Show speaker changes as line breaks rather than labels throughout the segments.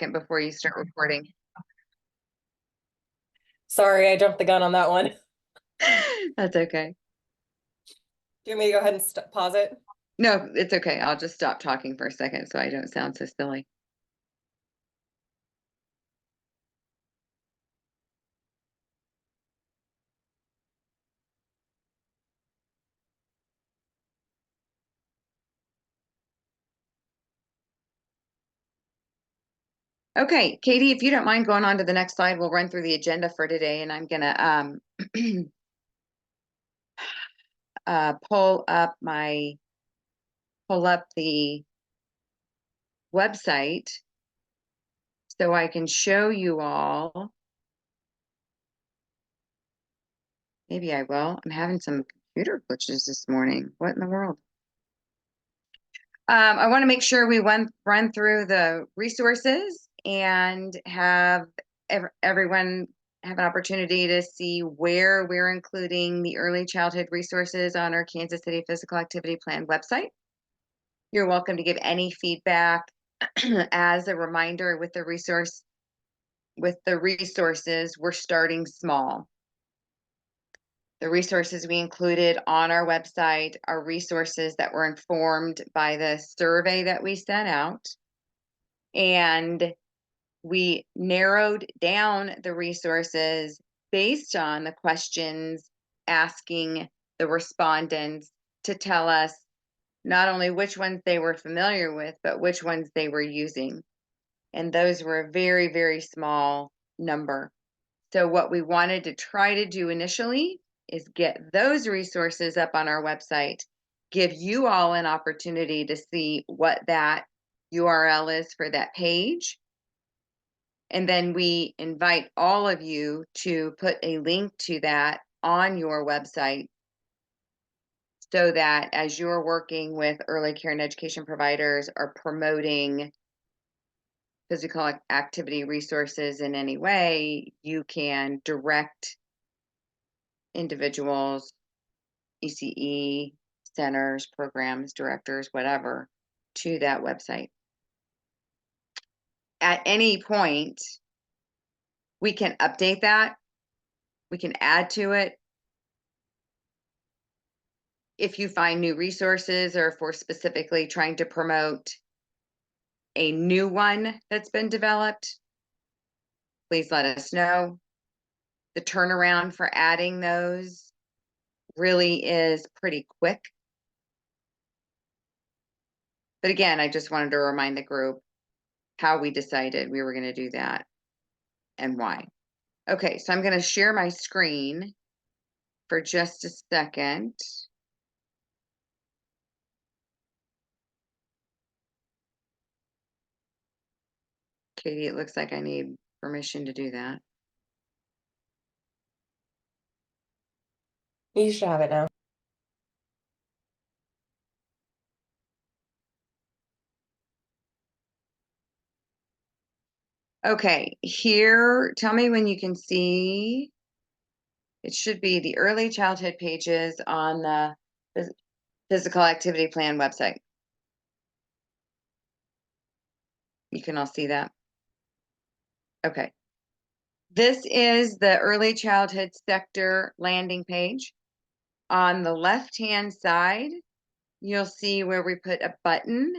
second before you start recording.
Sorry, I jumped the gun on that one. Do
That's okay.
you want me to go ahead and pause it?
No, it's okay. I'll just stop talking for a second so I don't sound so silly. Okay, Katie, if you don't mind going on to the next slide, we'll run through the agenda for today, and I'm gonna pull up the website so I can show you all. Maybe I will. I'm having some computer glitches this morning. What in the world? I want to make sure we run through the resources and have everyone have an opportunity to see where we're including the early childhood resources on our Kansas City Physical Activity Plan website. You're welcome to give any feedback. As a reminder, with the resources, we're starting small. The resources we included on our website are resources that were informed by the survey that we sent out. And we narrowed down the resources based on the questions asking the respondents to tell us not only which ones they were familiar with, but which ones they were using. And those were a very, very small number. So what we wanted to try to do initially is get those resources up on our website, give you all an opportunity to see what that URL is for that page. And then we invite all of you to put a link to that on your website so that as you're working with early care and education providers or promoting physical activity resources in any way, you can direct individuals, ECE centers, programs, directors, whatever, to that website. At any point, we can update that. We can add to it. If you find new resources or if we're specifically trying to promote a new one that's been developed, please let us know. The turnaround for adding those really is pretty quick. But again, I just wanted to remind the group how we decided we were going to do that and why. Okay, so I'm going to share my screen for just a second. Katie, it looks like I need permission to do that.
You should have it now.
Okay, here, tell me when you can see. It should be the early childhood pages on the Physical Activity Plan website. You can all see that? Okay. This is the early childhood sector landing page. On the left-hand side, you'll see where we put a button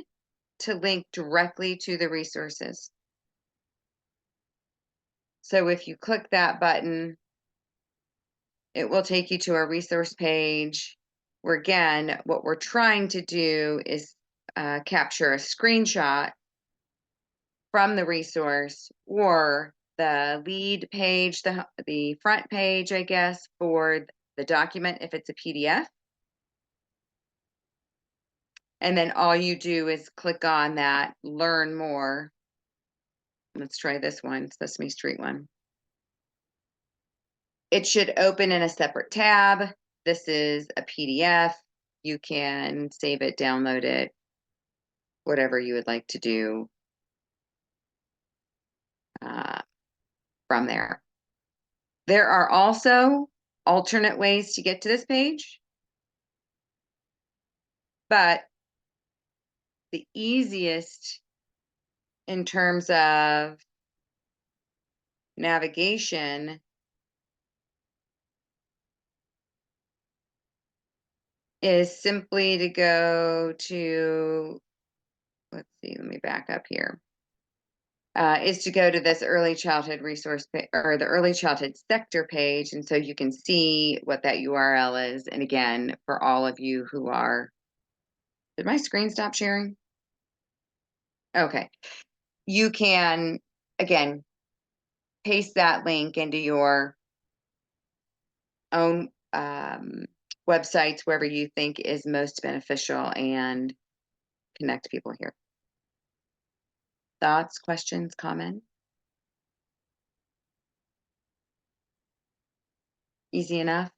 to link directly to the resources. So if you click that button, it will take you to a resource page where, again, what we're trying to do is capture a screenshot from the resource or the lead page, the front page, I guess, for the document if it's a PDF. And then all you do is click on that Learn More. Let's try this one, Sesame Street one. It should open in a separate tab. This is a PDF. You can save it, download it, whatever you would like to do from there. There are also alternate ways to get to this page, but the easiest in terms of navigation is simply to go to, let's see, let me back up here. Is to go to this early childhood resource or the early childhood sector page. And so you can see what that URL is. And again, for all of you who are, did my screen stop sharing? Okay. You can, again, paste that link into your own websites, wherever you think is most beneficial, and connect people here. Thoughts, questions, comments? Easy enough?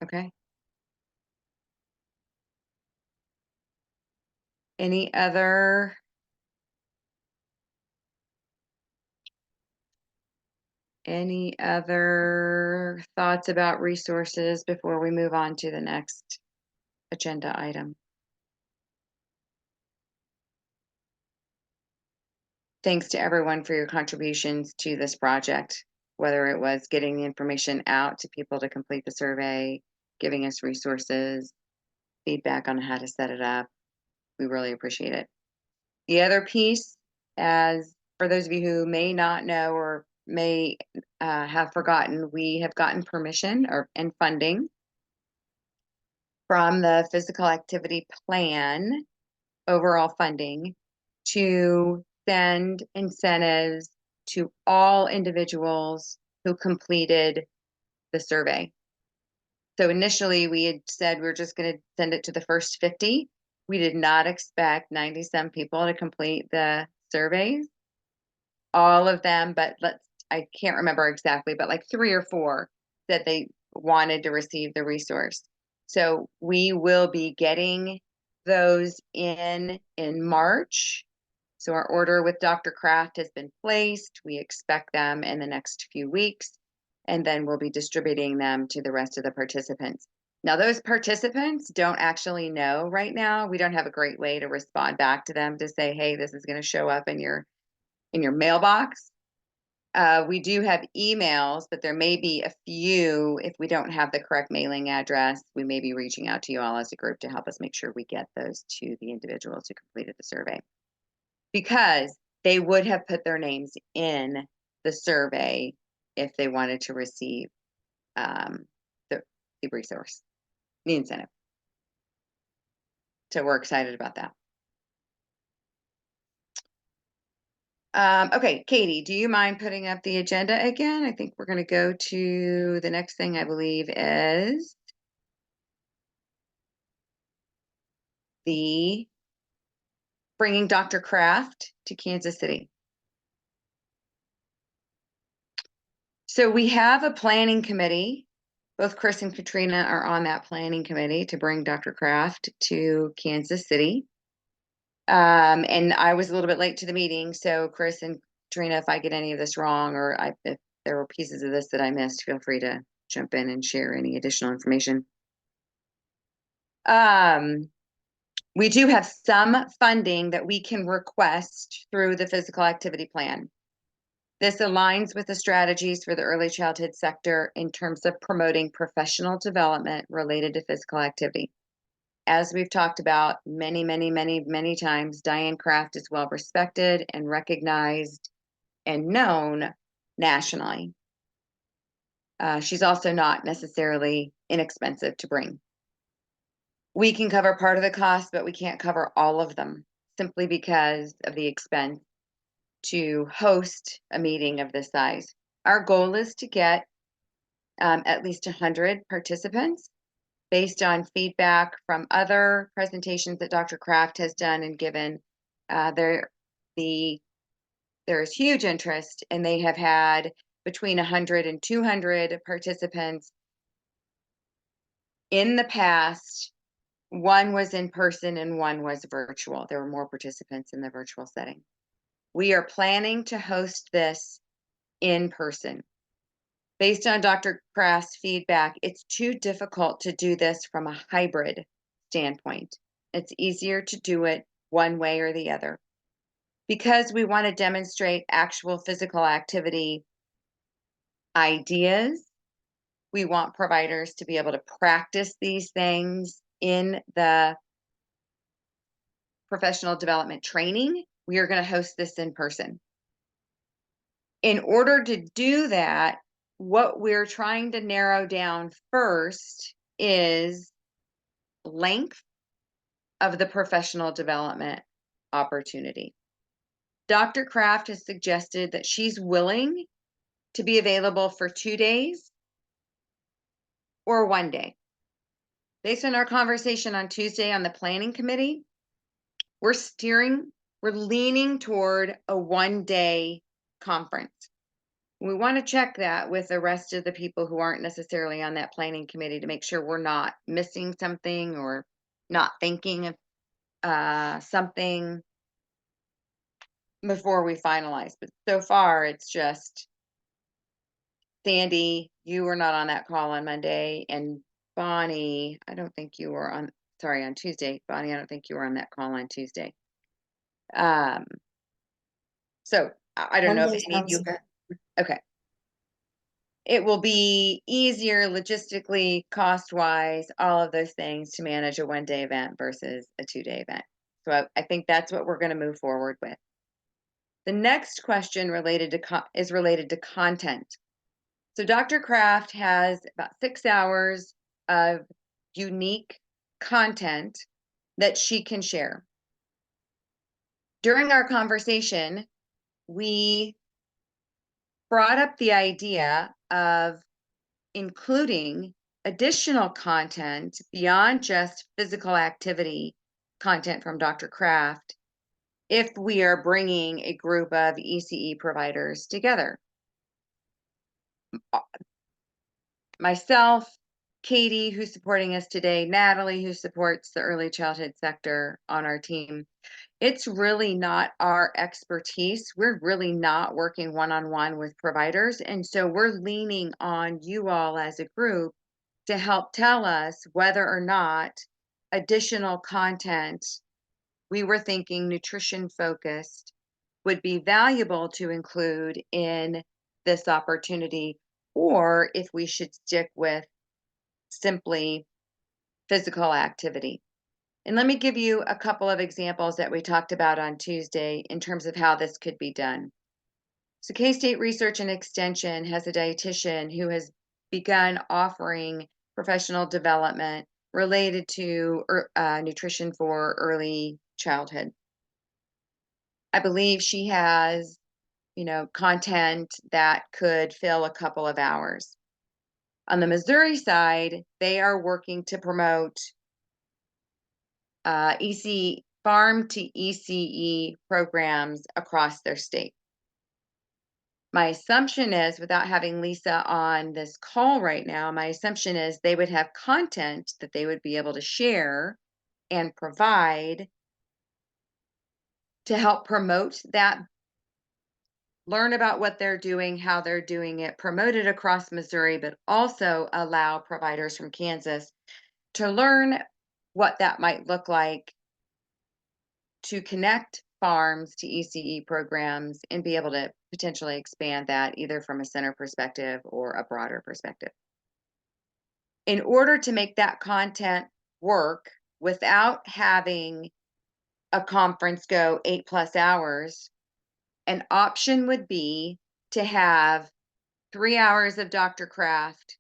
Okay. Any other thoughts about resources before we move on to the next agenda item? Thanks to everyone for your contributions to this project, whether it was getting the information out to people to complete the survey, giving us resources, feedback on how to set it up. We really appreciate it. The other piece, as for those of you who may not know or may have forgotten, we have gotten permission and funding from the physical activity plan, overall funding, to send incentives to all individuals who completed the survey. So initially we had said we were just going to send it to the first 50. We did not expect 90-some people to complete the surveys. All of them, but I can't remember exactly, but like 3 or 4 said they wanted to receive the resource. So we will be getting those in March. So our order with Dr. Kraft has been placed. We expect them in the next few weeks, and then we'll be distributing them to the rest of the participants. Now, those participants don't actually know right now. We don't have a great way to respond back to them to say, hey, this is going to show up in your mailbox. We do have emails, but there may be a few, if we don't have the correct mailing address, we may be reaching out to you all as a group to help us make sure we get those to the individuals who completed the survey, because they would have put their names in the survey if they wanted to receive the resource, the incentive. So we're excited about that. Okay, Katie, do you mind putting up the agenda again? I think we're going to go to the next thing, I believe, is the bringing Dr. Kraft to Kansas City. So we have a planning committee. Both Chris and Katrina are on that planning committee to bring Dr. Kraft to Kansas City. And I was a little bit late to the meeting, so Chris and Katrina, if I get any of this wrong, or if there were pieces of this that I missed, feel free to jump in and share any additional information. We do have some funding that we can request through the physical activity plan. This aligns with the strategies for the early childhood sector in terms of promoting professional development related to physical activity. As we've talked about many, many, many, many times, Diane Kraft is well respected and recognized and known nationally. She's also not necessarily inexpensive to bring. We can cover part of the cost, but we can't cover all of them simply because of the expense to host a meeting of this size. Our goal is to get at least 100 participants based on feedback from other presentations that Dr. Kraft has done and given. There is huge interest, and they have had between 100 and 200 participants. In the past, one was in person and one was virtual. There were more participants in the virtual setting. We are planning to host this in person. Based on Dr. Kraft's feedback, it's too difficult to do this from a hybrid standpoint. It's easier to do it one way or the other. Because we want to demonstrate actual physical activity ideas, we want providers to be able to practice these things in the professional development training. We are going to host this in person. In order to do that, what we're trying to narrow down first is length of the professional development opportunity. Dr. Kraft has suggested that she's willing to be available for 2 days or 1 day. Based on our conversation on Tuesday on the planning committee, we're leaning toward a 1-day conference. We want to check that with the rest of the people who aren't necessarily on that planning committee to make sure we're not missing something or not thinking of something before we finalize. But so far, it's just Sandy, you were not on that call on Monday, and Bonnie, I don't think you were on, sorry, on Tuesday. Bonnie, I don't think you were on that call on Tuesday. So I don't know if
Monday
any of
sounds
you,
good.
okay. It will be easier logistically, cost-wise, all of those things to manage a 1-day event versus a 2-day event. So I think that's what we're going to move forward with. The next question is related to content. So Dr. Kraft has about 6 hours of unique content that she can share. During our conversation, we brought up the idea of including additional content beyond just physical activity content from Dr. Kraft if we are bringing a group of ECE providers together. Myself, Katie, who's supporting us today, Natalie, who supports the early childhood sector on our team. It's really not our expertise. We're really not working one-on-one with providers. And so we're leaning on you all as a group to help tell us whether or not additional content, we were thinking nutrition focused, would be valuable to include in this opportunity, or if we should stick with simply physical activity. And let me give you a couple of examples that we talked about on Tuesday in terms of how this could be done. So K-State Research and Extension has a dietitian who has begun offering professional development related to nutrition for early childhood. I believe she has, content that could fill a couple of hours. On the Missouri side, they are working to promote farm to ECE programs across their state. My assumption is, without having Lisa on this call right now, my assumption is they would have content that they would be able to share and provide to help promote that, learn about what they're doing, how they're doing it, promote it across Missouri, but also allow providers from Kansas to learn what that might look like to connect farms to ECE programs and be able to potentially expand that either from a center perspective or a broader perspective. In order to make that content work without having a conference go 8+ hours, an option would be to have 3 hours of Dr. Kraft,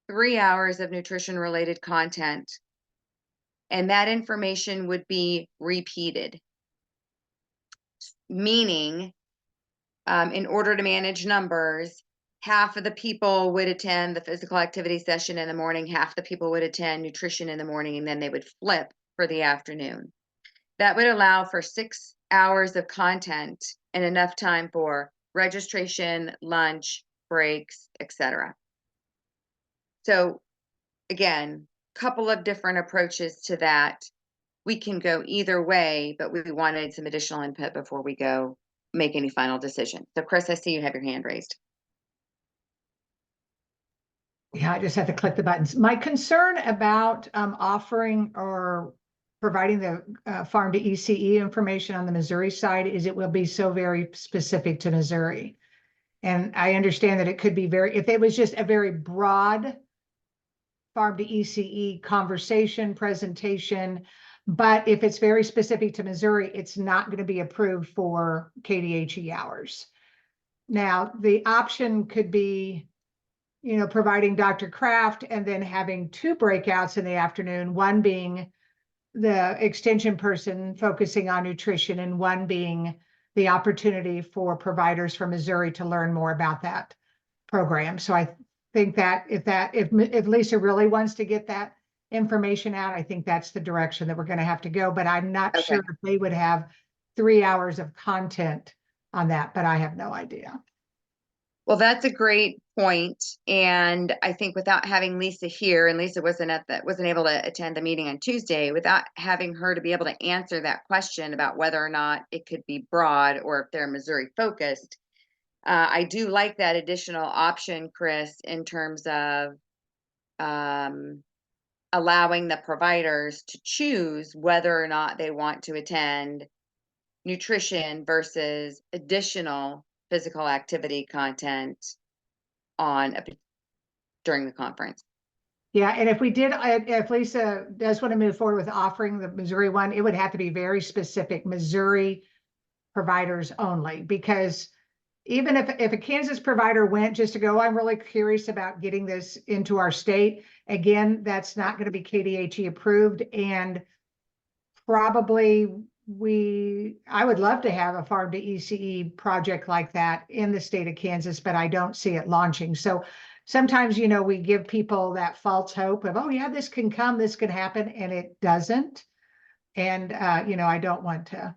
3 hours of nutrition related content, and that information would be repeated. Meaning, in order to manage numbers, half of the people would attend the physical activity session in the morning, half the people would attend nutrition in the morning, and then they would flip for the afternoon. That would allow for 6 hours of content and enough time for registration, lunch, breaks, etc. So again, couple of different approaches to that. We can go either way, but we wanted some additional input before we go make any final decision. So Chris, I see you have your hand raised.
Yeah, I just have to click the buttons. My concern about offering or providing the farm to ECE information on the Missouri side is it will be so very specific to Missouri. And I understand that it could be if it was just a very broad farm to ECE conversation, presentation, but if it's very specific to Missouri, it's not going to be approved for KDHE hours. Now, the option could be, providing Dr. Kraft and then having two breakouts in the afternoon, one being the extension person focusing on nutrition and one being the opportunity for providers from Missouri to learn more about that program. So I think that if Lisa really wants to get that information out, I think that's the direction that we're going to have to go. But I'm not sure if they would have 3 hours of content on that, but I have no idea.
Well, that's a great point. And I think without having Lisa here, and Lisa wasn't able to attend the meeting on Tuesday, without having her to be able to answer that question about whether or not it could be broad or if they're Missouri focused. I do like that additional option, Chris, in terms of allowing the providers to choose whether or not they want to attend nutrition versus additional physical activity content during the conference.
Yeah, and if Lisa does want to move forward with offering the Missouri one, it would have to be very specific Missouri providers only, because even if a Kansas provider went just to go, I'm really curious about getting this into our state, again, that's not going to be KDHE approved. And probably I would love to have a farm to ECE project like that in the state of Kansas, but I don't see it launching. So sometimes, we give people that false hope of, oh yeah, this can come, this can happen, and it doesn't. And, I don't want to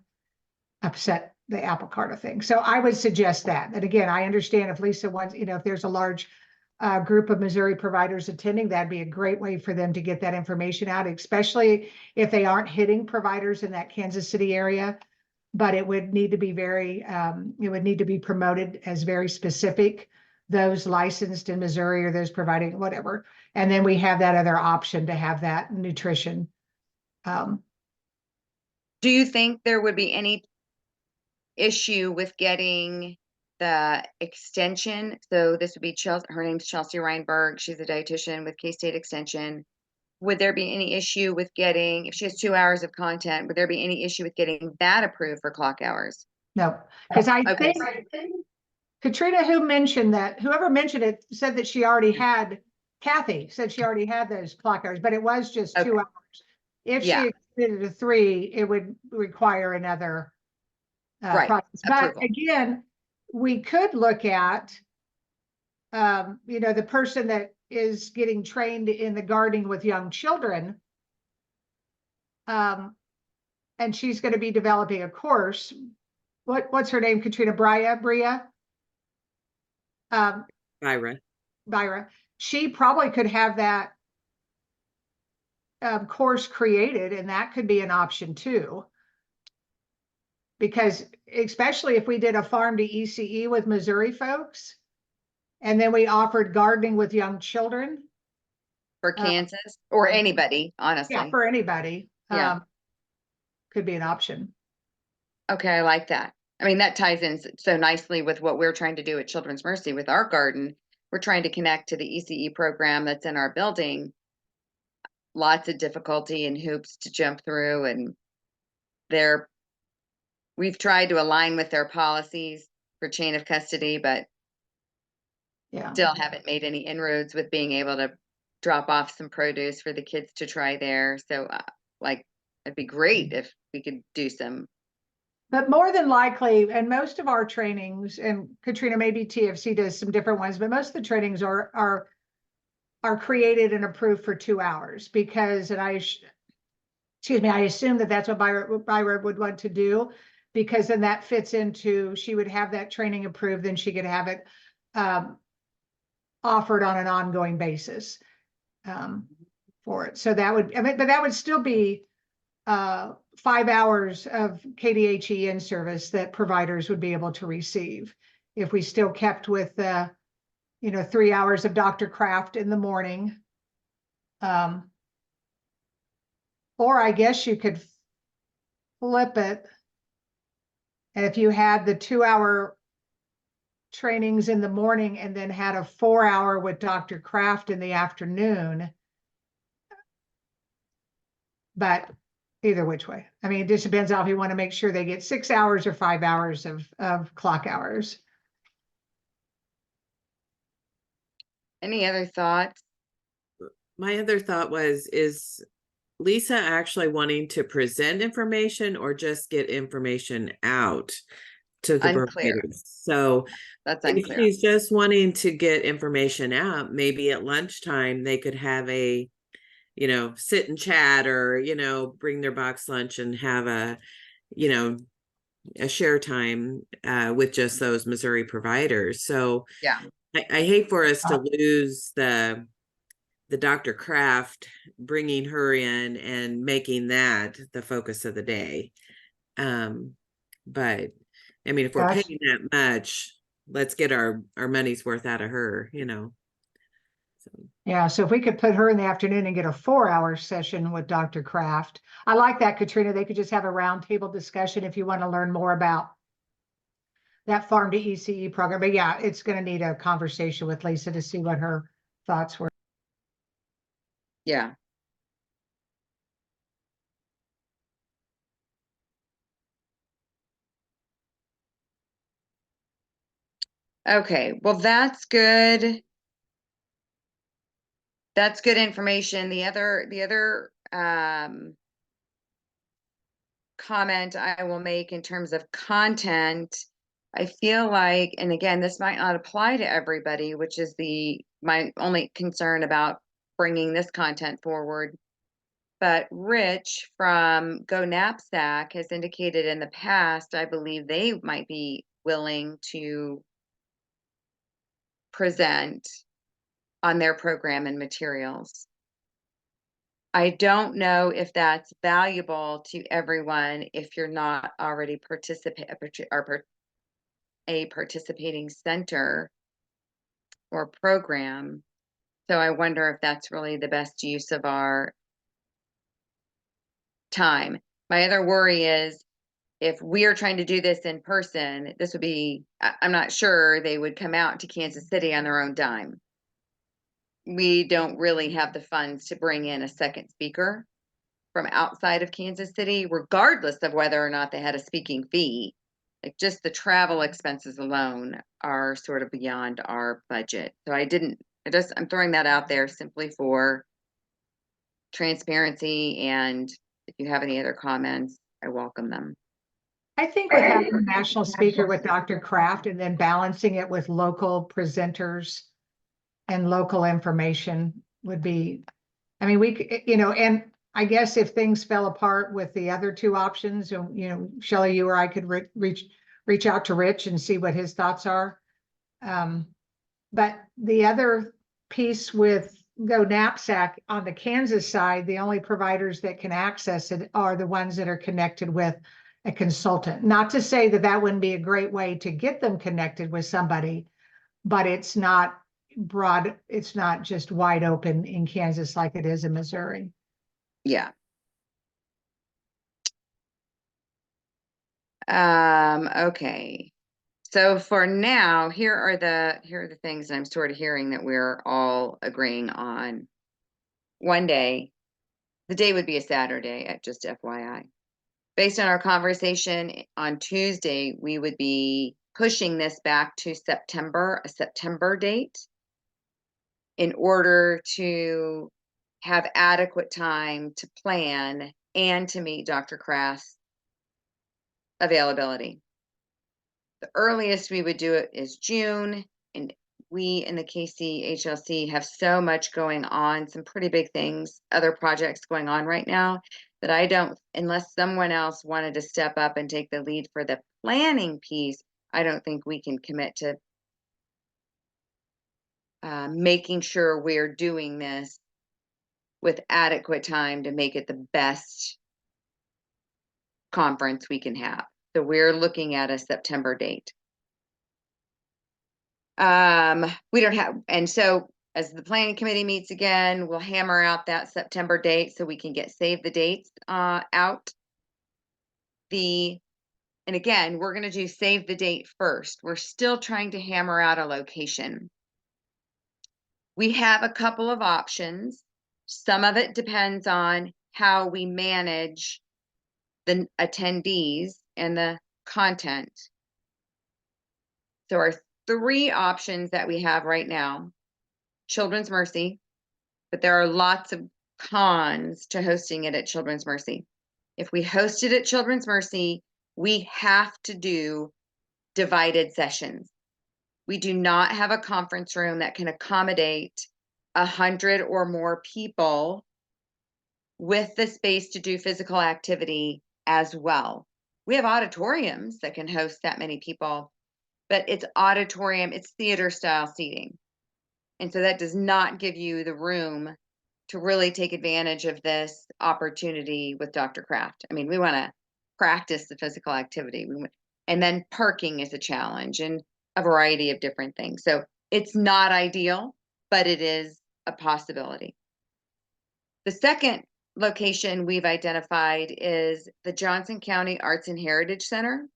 upset the apple cart of things. So I would suggest that. And again, I understand if Lisa wants, if there's a large group of Missouri providers attending, that'd be a great way for them to get that information out, especially if they aren't hitting providers in that Kansas City area. But it would need to be promoted as very specific, those licensed in Missouri or those providing whatever. And then we have that other option to have that nutrition.
Do you think there would be any issue with getting the extension? So this would be Chelsea, her name's Chelsea Reinberg. She's a dietitian with K-State Extension. Would there be any issue with getting, if she has 2 hours of content, would there be any issue with getting that approved for clock hours?
No, because I think Katrina, whoever mentioned it, said that she already had, Kathy said she already had those clock hours, but it was just 2 hours. If she extended to 3, it would require another process. But again, we could look at, the person that is getting trained in the gardening with young children, and she's going to be developing a course. What's her name? Katrina Bria? Byra. She probably could have that course created, and that could be an option too. Because especially if we did a farm to ECE with Missouri folks, and then we offered gardening with young children.
For Kansas or anybody, honestly.
Yeah, for anybody.
Yeah.
Could be an option.
Okay, I like that. I mean, that ties in so nicely with what we're trying to do at Children's Mercy with our garden. We're trying to connect to the ECE program that's in our building. Lots of difficulty and hoops to jump through, and we've tried to align with their policies for chain of custody, but still haven't made any inroads with being able to drop off some produce for the kids to try there. So it'd be great if we could do some.
But more than likely, and most of our trainings, and Katrina, maybe TFC does some different ones, but most of the trainings are created and approved for 2 hours, because, and I assume that that's what Byra would want to do, because then that fits into, she would have that training approved, then she could have it offered on an ongoing basis for it. So that would, but that would still be 5 hours of KDHE in service that providers would be able to receive if we still kept with the 3 hours of Dr. Kraft in the morning. Or I guess you could flip it. And if you had the 2-hour trainings in the morning and then had a 4-hour with Dr. Kraft in the afternoon. But either which way. I mean, it just depends on if you want to make sure they get 6 hours or 5 hours of clock hours.
Any other thoughts?
My other thought is Lisa actually wanting to present information or just get information out to the
Unclear.
providers? So
That's
if
unclear.
she's just wanting to get information out, maybe at lunchtime they could have a, sit and chat, or, bring their box lunch and have a share time with just those Missouri providers. So
Yeah.
I hate for us to lose the Dr. Kraft, bringing her in and making that the focus of the day. But I mean, if we're
Gosh.
paying that much, let's get our money's worth out of her, So,
Yeah, so if we could put her in the afternoon and get a 4-hour session with Dr. Kraft. I like that, Katrina. They could just have a roundtable discussion if you want to learn more about that farm to ECE program. But yeah, it's going to need a conversation with Lisa to see what her thoughts were.
Yeah. Okay, well, that's good. That's good information. The other comment I will make in terms of content, I feel like, and again, this might not apply to everybody, which is my only concern about bringing this content forward. But Rich from Go Knapsack has indicated in the past, I believe they might be willing to present on their program and materials. I don't know if that's valuable to everyone if you're not already a participating center or program. So I wonder if that's really the best use of our time. My other worry is if we are trying to do this in person, this would be, I'm not sure they would come out to Kansas City on their own dime. We don't really have the funds to bring in a second speaker from outside of Kansas City, regardless of whether or not they had a speaking fee. Like just the travel expenses alone are sort of beyond our budget. So I'm throwing that out there simply for transparency. And if you have any other comments, I welcome them.
I think with having a national speaker with Dr. Kraft and then balancing it with local presenters and local information would be, I mean, and I guess if things fell apart with the other two options, Shelley, you or I could reach out to Rich and see what his thoughts are. But the other piece with Go Knapsack on the Kansas side, the only providers that can access it are the ones that are connected with a consultant. Not to say that that wouldn't be a great way to get them connected with somebody, but it's not broad. It's not just wide open in Kansas like it is in Missouri.
Yeah. Okay. So for now, here are the things I'm sort of hearing that we're all agreeing on. One day, the day would be a Saturday, just FYI. Based on our conversation on Tuesday, we would be pushing this back to September, a September date, in order to have adequate time to plan and to meet Dr. Kraft's availability. The earliest we would do it is June, and we in the KCHLC have so much going on, some pretty big things, other projects going on right now, that I don't, unless someone else wanted to step up and take the lead for the planning piece, I don't think we can commit to making sure we're doing this with adequate time to make it the best conference we can have. So we're looking at a September date. We don't have, and so as the planning committee meets again, we'll hammer out that September date so we can get save the dates out. And again, we're gonna do save the date first. We're still trying to hammer out a location. We have a couple of options. Some of it depends on how we manage the attendees and the content. So our three options that we have right now: Children's Mercy, but there are lots of cons to hosting it at Children's Mercy. If we host it at Children's Mercy, we have to do divided sessions. We do not have a conference room that can accommodate 100 or more people with the space to do physical activity as well. We have auditoriums that can host that many people, but it's auditorium, it's theater style seating. And so that does not give you the room to really take advantage of this opportunity with Dr. Kraft. I mean, we want to practice the physical activity. And then parking is a challenge and a variety of different things. So it's not ideal, but it is a possibility. The second location we've identified is the Johnson County Arts and Heritage Center.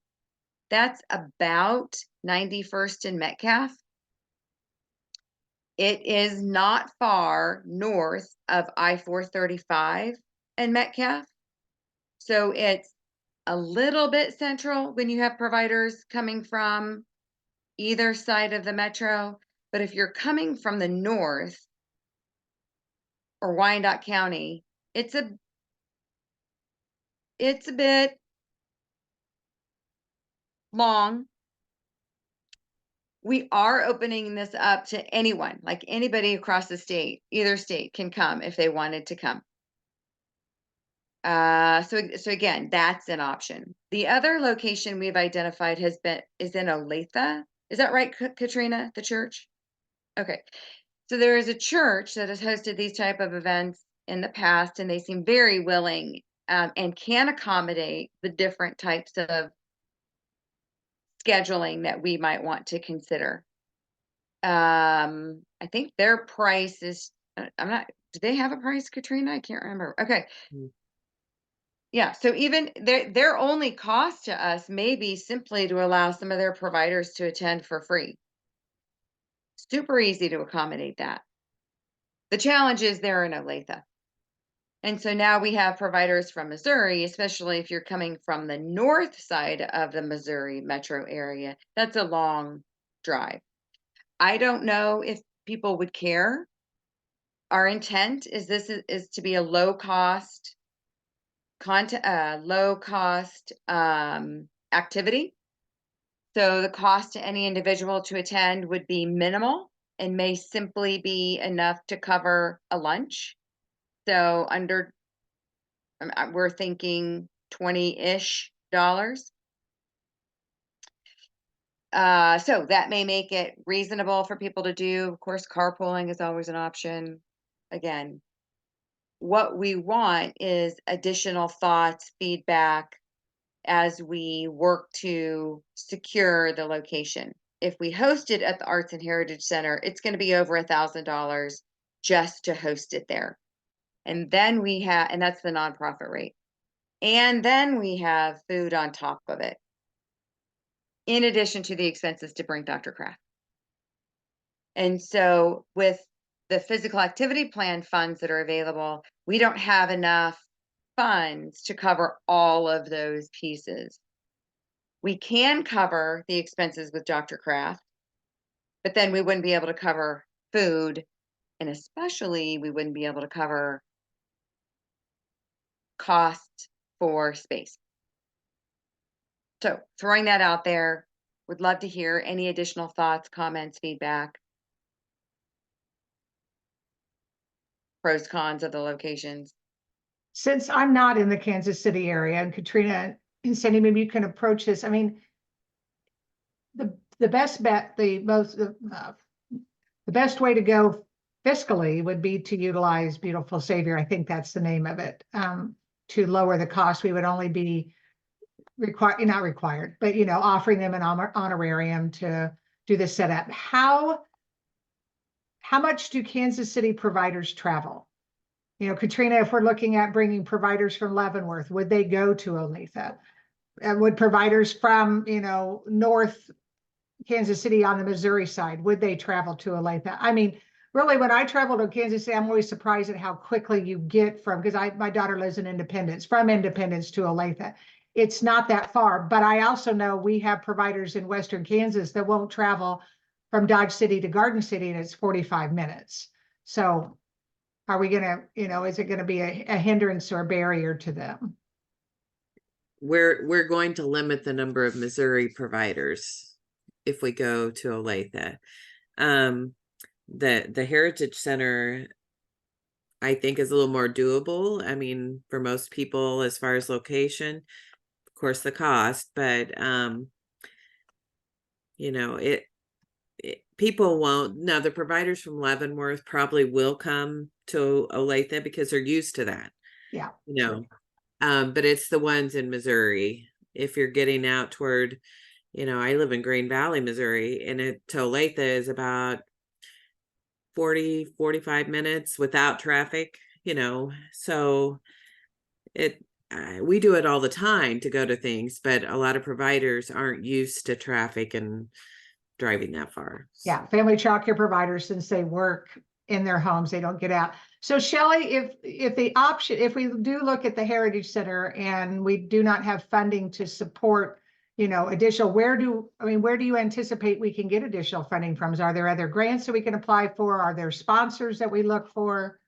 That's about 91st and Metcalf. It is not far north of I-435 and Metcalf. So it's a little bit central when you have providers coming from either side of the metro. But if you're coming from the north or Wyandotte County, it's a bit long. We are opening this up to anyone, like anybody across the state, either state can come if they wanted to come. So again, that's an option. The other location we've identified is in Olathe. Is that right, Katrina, the church? Okay. So there is a church that has hosted these type of events in the past, and they seem very willing and can accommodate the different types of scheduling that we might want to consider. I think their price is, do they have a price, Katrina? I can't remember. Okay. Yeah, so even their only cost to us may be simply to allow some of their providers to attend for free. Super easy to accommodate that. The challenge is they're in Olathe. And so now we have providers from Missouri, especially if you're coming from the north side of the Missouri metro area. That's a long drive. I don't know if people would care. Our intent is is to be a low cost activity. So the cost to any individual to attend would be minimal and may simply be enough to cover a lunch. So we're thinking $20-ish. So that may make it reasonable for people to do. Of course, carpooling is always an option. Again, what we want is additional thoughts, feedback as we work to secure the location. If we host it at the Arts and Heritage Center, it's going to be over $1,000 just to host it there. And then and that's the nonprofit rate. And then we have food on top of it, in addition to the expenses to bring Dr. Kraft. And so with the physical activity plan funds that are available, we don't have enough funds to cover all of those pieces. We can cover the expenses with Dr. Kraft, but then we wouldn't be able to cover food, and especially we wouldn't be able to cover cost for space. So throwing that out there, would love to hear any additional thoughts, comments, feedback, pros, cons of the locations.
Since I'm not in the Kansas City area, and Katrina and Sandy, maybe you can approach this. I mean, the best bet, the best way to go fiscally would be to utilize Beautiful Savior. I think that's the name of it. To lower the cost, we would only be not required, but offering them an honorarium to do the setup. How much do Kansas City providers travel? You know, Katrina, if we're looking at bringing providers from Leavenworth, would they go to Olathe? Would providers from, you know, North Kansas City on the Missouri side, would they travel to Olathe? I mean, really, when I travel to Kansas City, I'm always surprised at how quickly you get from, because my daughter lives in Independence, from Independence to Olathe. It's not that far, but I also know we have providers in Western Kansas that won't travel from Dodge City to Garden City, and it's 45 minutes. So are we gonna, you know, is it gonna be a hindrance or a barrier to them?
We're going to limit the number of Missouri providers if we go to Olathe. The Heritage Center, I think, is a little more doable. I mean, for most people, as far as location, of course, the cost, but you know, people won't. No, the providers from Leavenworth probably will come to Olathe because they're used to that.
Yeah.
You know, but it's the ones in Missouri. If you're getting out toward, you know, I live in Green Valley, Missouri, and to Olathe is about 45 minutes without traffic, you know, so we do it all the time to go to things, but a lot of providers aren't used to traffic and driving that far.
Yeah, family childcare providers, since they work in their homes, they don't get out. So Shelley, if the option, if we do look at the Heritage Center and we do not have funding to support, you know, additional, where do you anticipate we can get additional funding from? Are there other grants that we can apply for? Are there sponsors that we look for?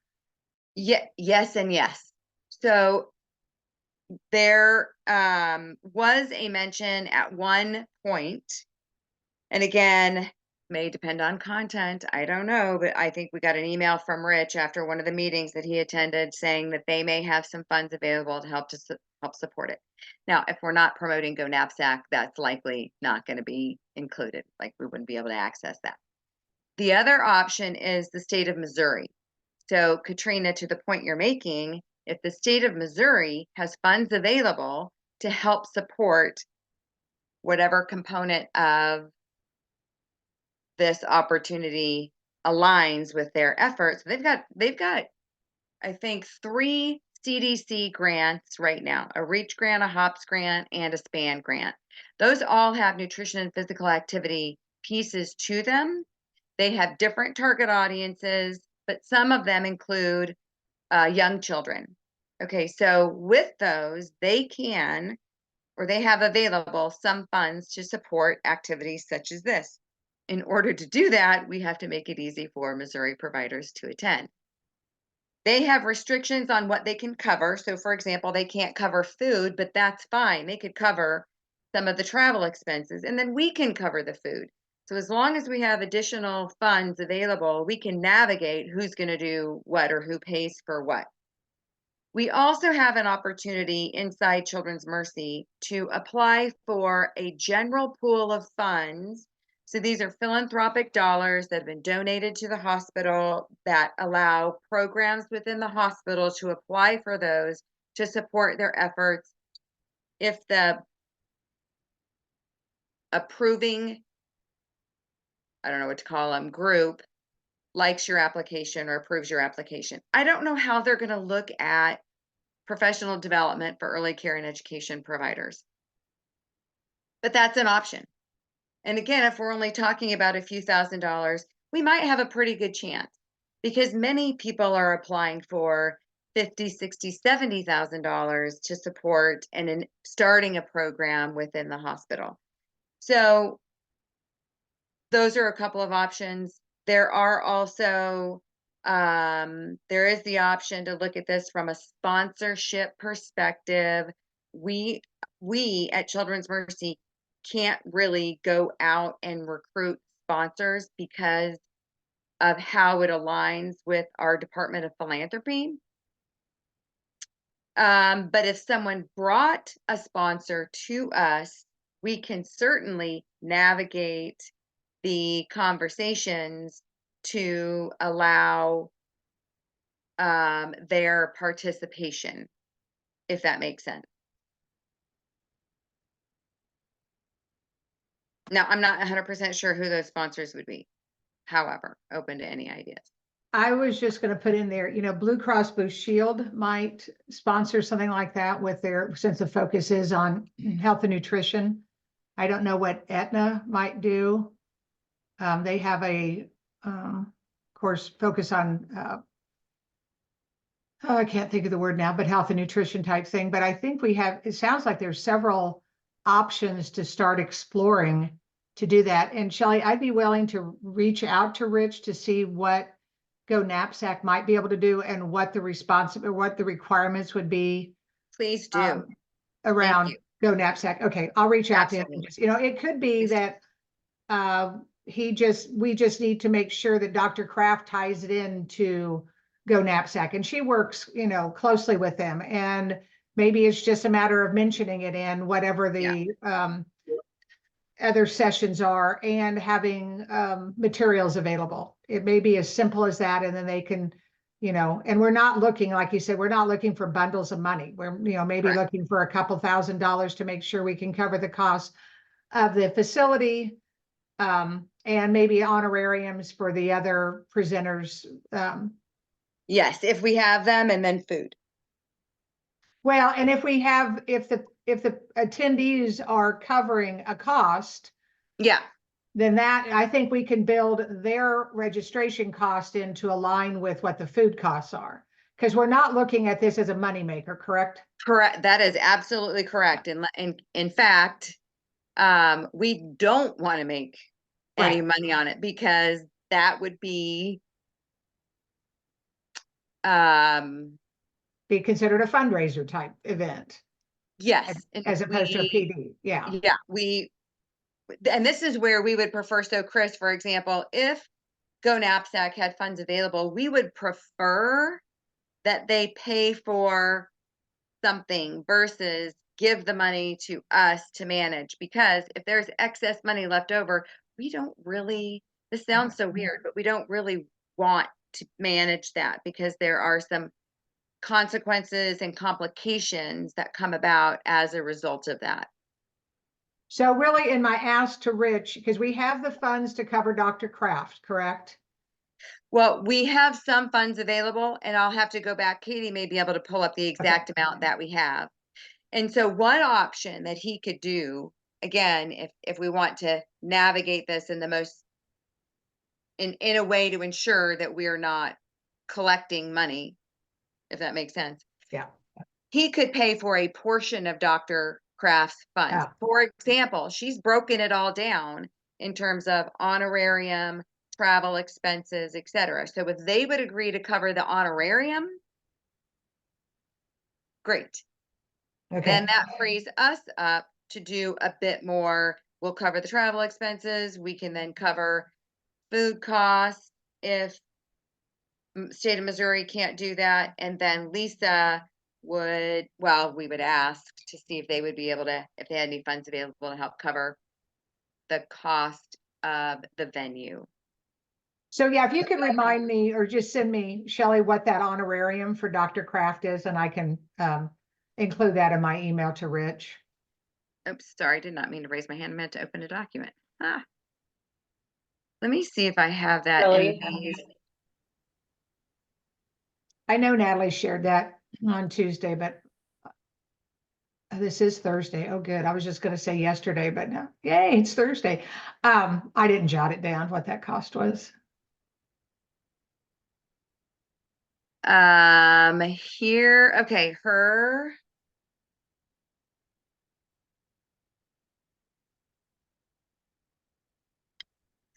Yeah, yes, and yes. So there was a mention at one point, and again, may depend on content, I don't know, but I think we got an email from Rich after one of the meetings that he attended saying that they may have some funds available to help support it. Now, if we're not promoting Go Knapsack, that's likely not going to be included. Like, we wouldn't be able to access that. The other option is the state of Missouri. So Katrina, to the point you're making, if the state of Missouri has funds available to help support whatever component of this opportunity aligns with their efforts, they've got, I think, 3 CDC grants right now: a REACH grant, a HOPS grant, and a SPAN grant. Those all have nutrition and physical activity pieces to them. They have different target audiences, but some of them include young children. Okay, so with those, they can, or they have available some funds to support activities such as this. In order to do that, we have to make it easy for Missouri providers to attend. They have restrictions on what they can cover. So, for example, they can't cover food, but that's fine. They could cover some of the travel expenses, and then we can cover the food. So as long as we have additional funds available, we can navigate who's going to do what or who pays for what. We also have an opportunity inside Children's Mercy to apply for a general pool of funds. So these are philanthropic dollars that have been donated to the hospital that allow programs within the hospital to apply for those to support their efforts if the approving, I don't know what to call them, group likes your application or approves your application. I don't know how they're going to look at professional development for early care and education providers, but that's an option. And again, if we're only talking about a few $1,000s, we might have a pretty good chance, because many people are applying for $50,000, $60,000, $70,000 to support and in starting a program within the hospital. So those are a couple of options. There are also there is the option to look at this from a sponsorship perspective. We at Children's Mercy can't really go out and recruit sponsors because of how it aligns with our Department of Philanthropy. But if someone brought a sponsor to us, we can certainly navigate the conversations to allow their participation, if that makes sense. Now, I'm not 100% sure who those sponsors would be. However, open to any ideas.
I was just gonna put in there, Blue Cross Blue Shield might sponsor something like that with since the focus is on health and nutrition. I don't know what Aetna might do. They have of course, focus on, oh, I can't think of the word now, but health and nutrition type thing. But I think it sounds like there's several options to start exploring to do that. And Shelley, I'd be willing to reach out to Rich to see what Go Knapsack might be able to do and what the requirements would be
Please do.
around
you.
Go Knapsack. Okay, I'll reach out to him.
Absolutely.
It could be
Please do.
that we just need to make sure that Dr. Kraft ties it into Go Knapsack, and she works, closely with them. And maybe it's just a matter of mentioning it in whatever the other sessions are and having materials available. It may be as simple as that, and then they can, and we're not looking, like you said, we're not looking for bundles of money. We're, maybe
Correct.
looking for a couple $1,000s to make sure we can cover the cost of the facility, and maybe honorariums for the other presenters.
Yes, if we have them, and then food.
Well, and if the attendees are covering a cost,
Yeah,
then I think we can build their registration cost in to align with what the food costs are. Because we're not looking at this as a moneymaker, correct?
correct. That is absolutely correct. And in fact, we don't want to make any
Right.
money on it, because that would be
Be considered a fundraiser type event
yes, and
as opposed to a
we-
PD. Yeah.
Yeah, and this is where we would prefer. So Chris, for example, if Go Knapsack had funds available, we would prefer that they pay for something versus give the money to us to manage. Because if there's excess money left over, we don't really, this sounds so weird, but we don't really want to manage that, because there are some consequences and complications that come about as a result of that.
So really in my ask to Rich, because we have the funds to cover Dr. Kraft, correct?
Well, we have some funds available, and I'll have to go back. Katie may be able to pull up the exact amount that we have. And so one option that he could do, again, if we want to navigate this in the most, in a way to ensure that we're not collecting money, if that makes sense.
Yeah.
He could pay for a portion of Dr. Kraft's funds.
Yeah.
For example, she's broken it all down in terms of honorarium, travel expenses, etc. So if they would agree to cover the honorarium, great.
Okay.
Then that frees us up to do a bit more. We'll cover the travel expenses. We can then cover food costs if state of Missouri can't do that. And then Lisa we would ask to see if they would be able to, if they had any funds available to help cover the cost of the venue.
So yeah, if you could remind me or just send me, Shelley, what that honorarium for Dr. Kraft is, and I can include that in my email to Rich.
Oops, sorry, did not mean to raise my hand. I meant to open a document. Let me see if I have that in these.
I know Natalie shared that on Tuesday, but this is Thursday. Oh, good. I was just going to say yesterday, but no. Yay, it's Thursday. I didn't jot it down what that cost was.
Here, okay, her.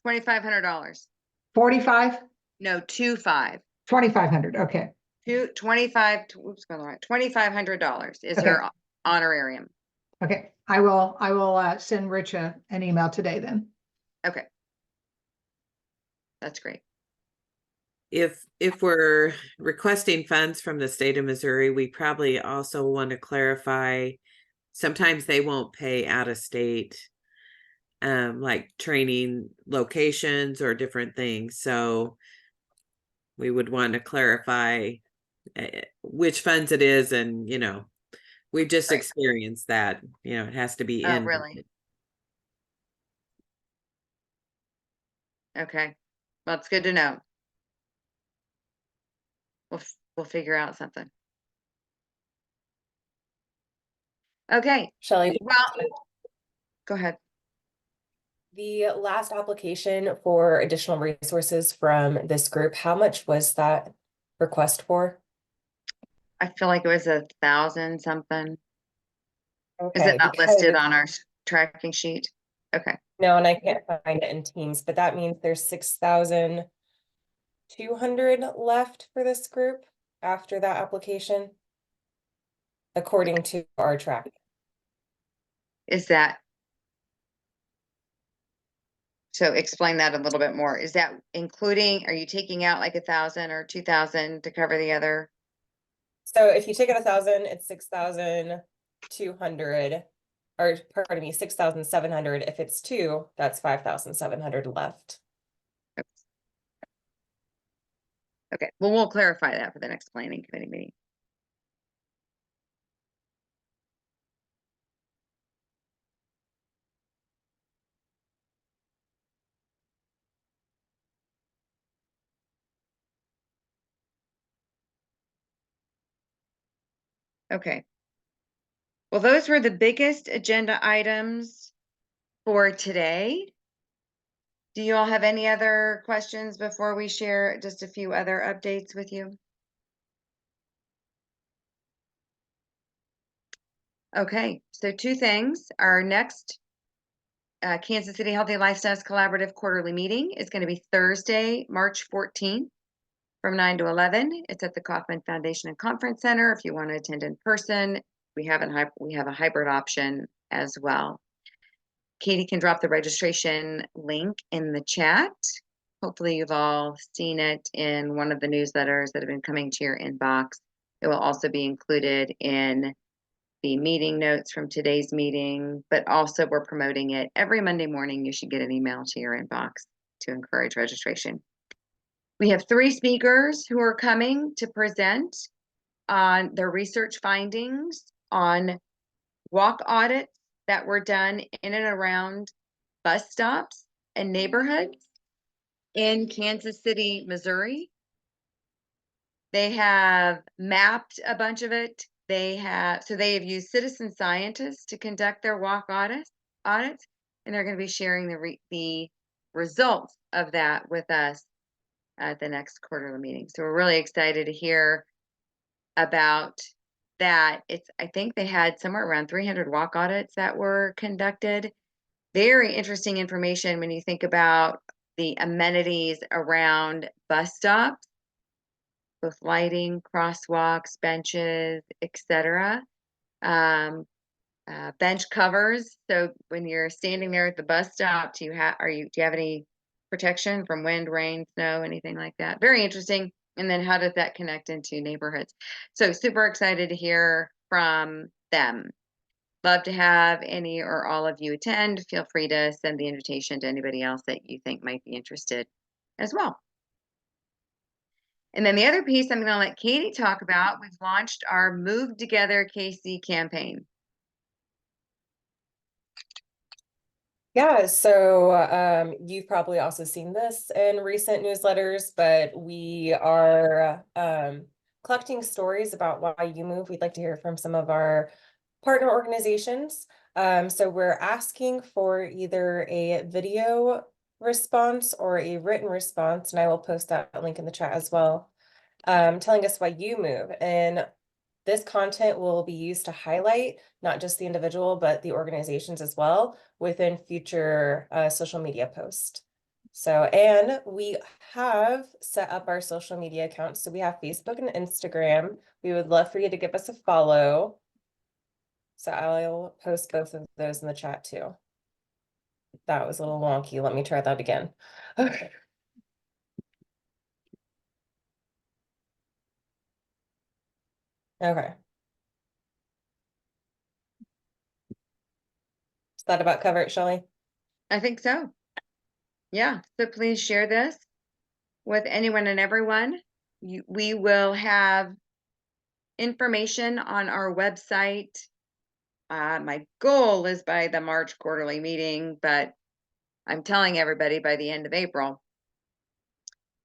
$2,500.
45?
No, 25.
2,500. Okay.
$2,500 is
Okay.
her honorarium.
Okay. I will send Rich an email today then.
Okay. That's great.
If we're requesting funds from the state of Missouri, we probably also want to clarify, sometimes they won't pay out of state, like training locations or different things. So we would want to clarify which funds it is. And, we've just
Right.
experienced that, it has to be
Oh,
in.
really? Okay, well, it's good to know. We'll figure out something. Okay,
Shelley,
well, go ahead.
the last application for additional resources from this group, how much was that request for?
I feel like it was 1,000 something. Is
Okay,
it not listed on our tracking sheet? Okay,
no, and I can't find it in Teams, but that means there's 6,200 left for this group after that application, according to our track.
is that? So explain that a little bit more. Is that including, are you taking out like 1,000 or 2,000 to cover the other?
So if you take out 1,000, it's 6,200, or pardon me, 6,700. If it's 2, that's 5,700 left.
Okay, well, we'll clarify that for the next planning committee meeting. Okay. Well, those were the biggest agenda items for today. Do you all have any other questions before we share just a few other updates with you? Okay, so two things. Our next Kansas City Healthy Lifestyles Collaborative quarterly meeting is going to be Thursday, March 14th from 9 to 11. It's at the Kauffman Foundation and Conference Center. If you want to attend in person, we have a hybrid option as well. Katie can drop the registration link in the chat. Hopefully you've all seen it in one of the newsletters that have been coming to your inbox. It will also be included in the meeting notes from today's meeting, but also we're promoting it every Monday morning. You should get an email to your inbox to encourage registration. We have 3 speakers who are coming to present on their research findings on walk audits that were done in and around bus stops and neighborhoods in Kansas City, Missouri. They have mapped a bunch of it. They have used citizen scientists to conduct their walk audits, and they're going to be sharing the results of that with us at the next quarterly meeting. So we're really excited to hear about that. I think they had somewhere around 300 walk audits that were conducted. Very interesting information when you think about the amenities around bus stops, both lighting, crosswalks, benches, etc. Bench covers. So when you're standing there at the bus stop, do you have any protection from wind, rain, snow, anything like that? Very interesting. And then how does that connect into neighborhoods? So super excited to hear from them. Love to have any or all of you attend. Feel free to send the invitation to anybody else that you think might be interested as well. And then the other piece I'm going to let Katie talk about, we've launched our Move Together KC campaign.
Yeah, so you've probably also seen this in recent newsletters, but we are collecting stories about why you move. We'd like to hear from some of our partner organizations. So we're asking for either a video response or a written response, and I will post that link in the chat as well, telling us why you move. And this content will be used to highlight not just the individual, but the organizations as well within future social media posts. So, and we have set up our social media accounts. So we have Facebook and Instagram. We would love for you to give us a follow. So I'll post both of those in the chat too. That was a little wonky. Let me try that again. Okay. Okay. Is that about cover it, Shelley?
I think so. Yeah, so please share this with anyone and everyone. We will have information on our website. My goal is by the March quarterly meeting, but I'm telling everybody by the end of April,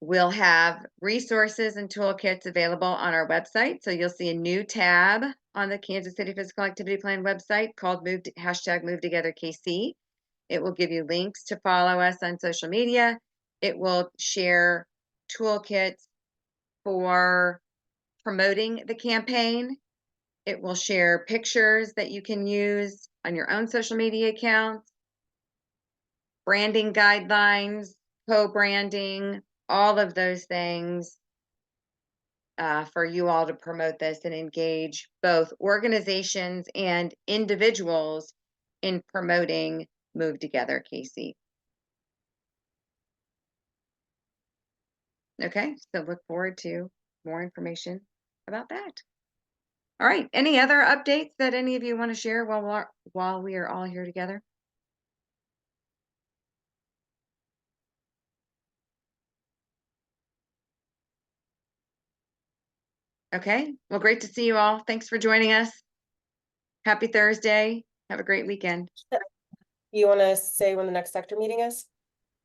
We'll have resources and toolkits available on our website. So you'll see a new tab on the Kansas City Physical Activity Plan website called Move Together KC. It will give you links to follow us on social media. It will share toolkits for promoting the campaign. It will share pictures that you can use on your own social media accounts, branding guidelines, co-branding, all of those things for you all to promote this and engage both organizations and individuals in promoting Move Together KC. Okay, so look forward to more information about that. All right, any other updates that any of you want to share while we are all here together? Okay, well, great to see you all. Thanks for joining us. Happy Thursday. Have a great weekend.
You want to say when the next sector meeting is?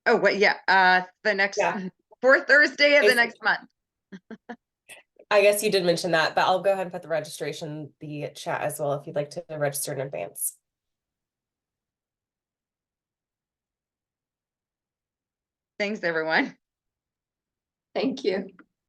Oh, wait, yeah, the next
Yeah.
fourth Thursday of the
Is-
next month.
I guess you did mention that, but I'll go ahead and put the registration, the chat as well, if you'd like to register in advance.
Thanks, everyone.
Thank you.